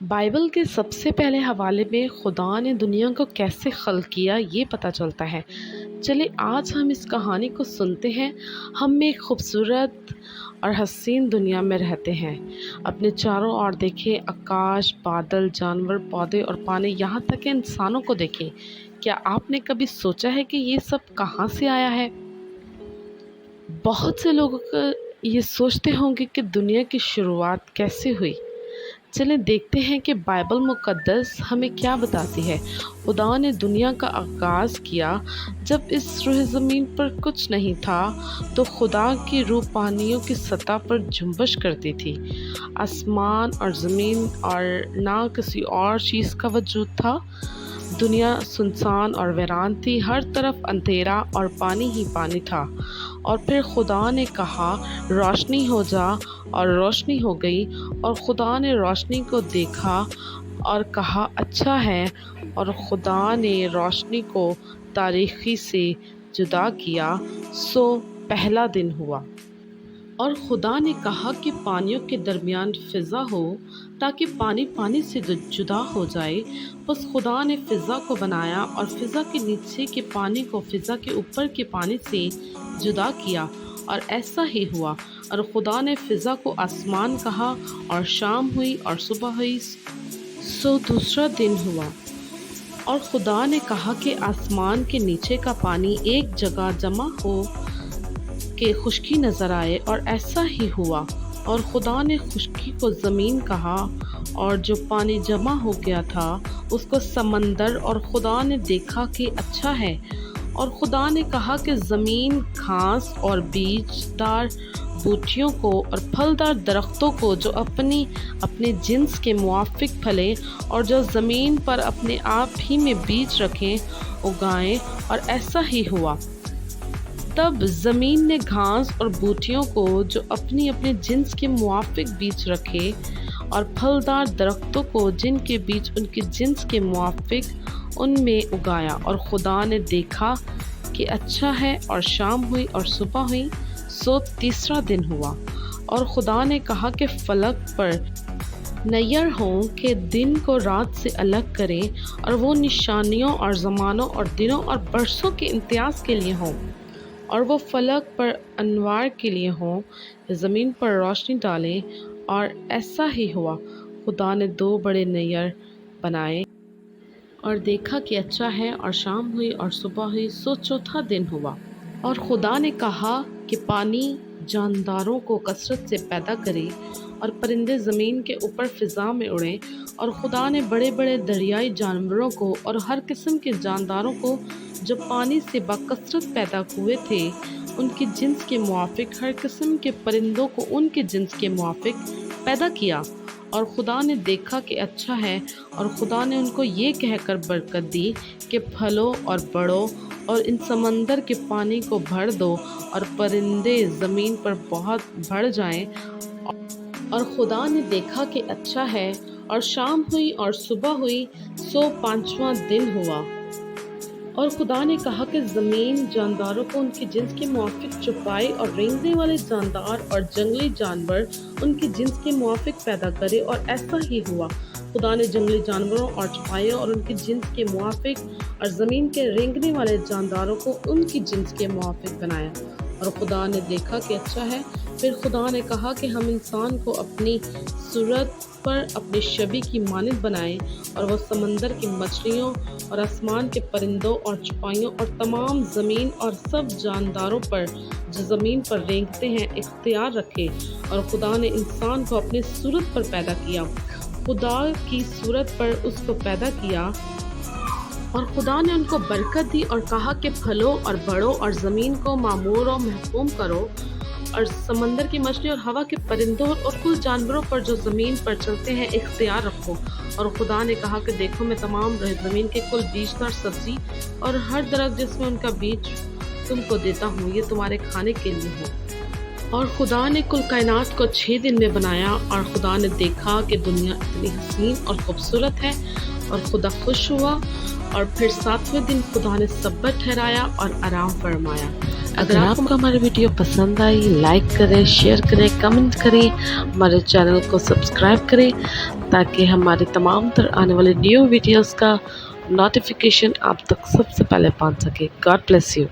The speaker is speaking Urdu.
بائبل کے سب سے پہلے حوالے میں خدا نے دنیا کو کیسے خلق کیا یہ پتہ چلتا ہے۔ چلے آج ہم اس کہانی کو سنتے ہیں۔ ہم ایک خوبصورت اور حسین دنیا میں رہتے ہیں۔ اپنے چاروں اور دیکھیں، آکاش، بادل، جانور، پودے اور پانی، یہاں تک کہ انسانوں کو دیکھیں۔ کیا آپ نے کبھی سوچا ہے کہ یہ سب کہاں سے آیا ہے؟ بہت سے لوگ یہ سوچتے ہوں گے کہ دنیا کی شروعات کیسے ہوئی۔ چلیں دیکھتے ہیں کہ بائبل مقدس ہمیں کیا بتاتی ہے۔ خدا نے دنیا کا آغاز کیا جب اس روح زمین پر کچھ نہیں تھا، تو خدا کی روح پانیوں کی سطح پر جنبش کرتی تھی۔ آسمان اور زمین اور نہ کسی اور چیز کا وجود تھا۔ دنیا سنسان اور ویران تھی، ہر طرف اندھیرا اور پانی ہی پانی تھا۔ اور پھر خدا نے کہا روشنی ہو جا، اور روشنی ہو گئی۔ اور خدا نے روشنی کو دیکھا اور کہا اچھا ہے، اور خدا نے روشنی کو تاریکی سے جدا کیا۔ سو پہلا دن ہوا۔ اور خدا نے کہا کہ پانیوں کے درمیان فضا ہو، تاکہ پانی پانی سے جدا ہو جائے۔ بس خدا نے فضا کو بنایا، اور فضا کے نیچے کے پانی کو فضا کے اوپر کے پانی سے جدا کیا، اور ایسا ہی ہوا۔ اور خدا نے فضا کو آسمان کہا، اور شام ہوئی اور صبح ہوئی، سو دوسرا دن ہوا۔ اور خدا نے کہا کہ آسمان کے نیچے کا پانی ایک جگہ جمع ہو کہ خشکی نظر آئے، اور ایسا ہی ہوا۔ اور خدا نے خشکی کو زمین کہا، اور جو پانی جمع ہو گیا تھا اس کو سمندر۔ اور خدا نے دیکھا کہ اچھا ہے۔ اور خدا نے کہا کہ زمین گھاس اور بیج دار بوٹیوں کو اور پھلدار درختوں کو جو اپنے جنس کے موافق پھلے اور جو زمین پر اپنے آپ ہی میں بیج رکھیں اگائیں، اور ایسا ہی ہوا۔ تب زمین نے گھاس اور بوٹیوں کو جو اپنے جنس کے موافق بیج رکھے اور پھلدار درختوں کو جن کے بیج ان کے جنس کے موافق ان میں اگایا۔ اور خدا نے دیکھا کہ اچھا ہے، اور شام ہوئی اور صبح ہوئی، سو تیسرا دن ہوا۔ اور خدا نے کہا کہ فلک پر نیر ہوں کہ دن کو رات سے الگ کریں، اور وہ نشانیوں اور زمانوں اور دنوں اور برسوں کے امتیاز کے لیے ہوں، اور وہ فلک پر انوار کے لیے ہوں، زمین پر روشنی ڈالیں۔ اور ایسا ہی ہوا۔ خدا نے دو بڑے نیر بنائے، اور دیکھا کہ اچھا ہے، اور شام ہوئی اور صبح ہوئی، سو چوتھا دن ہوا۔ اور خدا نے کہا کہ پانی جانداروں کو کثرت سے پیدا کرے، اور پرندے زمین کے اوپر فضا میں اڑیں۔ اور خدا نے بڑے بڑے دریائی جانوروں کو اور ہر قسم کے جانداروں کو جو پانی سے بکثرت پیدا ہوئے تھے ان کے جنس کے موافق، ہر قسم کے پرندوں کو ان کے جنس کے موافق پیدا کیا۔ اور خدا نے دیکھا کہ اچھا ہے۔ اور خدا نے ان کو یہ کہہ کر برکت دی کہ پھلو اور بڑھو، اور ان سمندر کے پانی کو بھر دو، اور پرندے زمین پر بہت بڑھ جائیں۔ اور خدا نے دیکھا کہ اچھا ہے، اور شام ہوئی اور صبح ہوئی، سو پانچواں دن ہوا۔ اور خدا نے کہا کہ زمین جانداروں کو ان کے جنس کے موافق چوپائے، اور رینگنے والے جاندار اور جنگلی جانور ان کے جنس کے موافق پیدا کرے، اور ایسا ہی ہوا۔ خدا نے جنگلی جانوروں اور چوپائے اور ان کے جنس کے موافق، اور زمین کے رینگنے والے جانداروں کو ان کی جنس کے موافق بنایا۔ اور خدا نے دیکھا کہ اچھا ہے۔ پھر خدا نے کہا کہ ہم انسان کو اپنی صورت پر اپنے شبیہ کی مانند بنائیں، اور وہ سمندر کی مچھلیوں اور آسمان کے پرندوں اور چوپائیوں اور تمام زمین اور سب جانداروں پر جو زمین پر رینگتے ہیں اختیار رکھے۔ اور خدا نے انسان کو اپنی صورت پر پیدا کیا، خدا کی صورت پر اس کو پیدا کیا۔ اور خدا نے ان کو برکت دی، اور کہا کہ پھلو اور بڑھو، اور زمین کو معمور و محکوم کرو، اور سمندر کی مچھلی اور ہوا کے پرندوں اور کل جانوروں پر جو زمین پر چلتے ہیں اختیار رکھو۔ اور خدا نے کہا کہ دیکھو میں تمام زمین کے کل بیج دار سبزی اور ہر درخت جس میں ان کا بیج تم کو دیتا ہوں، یہ تمہارے کھانے کے لیے ہو۔ اور خدا نے کل کائنات کو 6 دن میں بنایا، اور خدا نے دیکھا کہ دنیا اتنی حسین اور خوبصورت ہے، اور خدا خوش ہوا، اور پھر 7ویں دن خدا نے سبت ٹھہرایا اور آرام فرمایا۔ اگر آپ کو ہماری ویڈیو پسند آئی، لائک کریں، شیئر کریں، کمنٹ کریں، ہمارے چینل کو سبسکرائب کریں تاکہ ہماری تمام تر آنے والی نیو ویڈیوز کا نوٹیفیکیشن آپ تک سب سے پہلے پہنچ سکے۔ God bless you.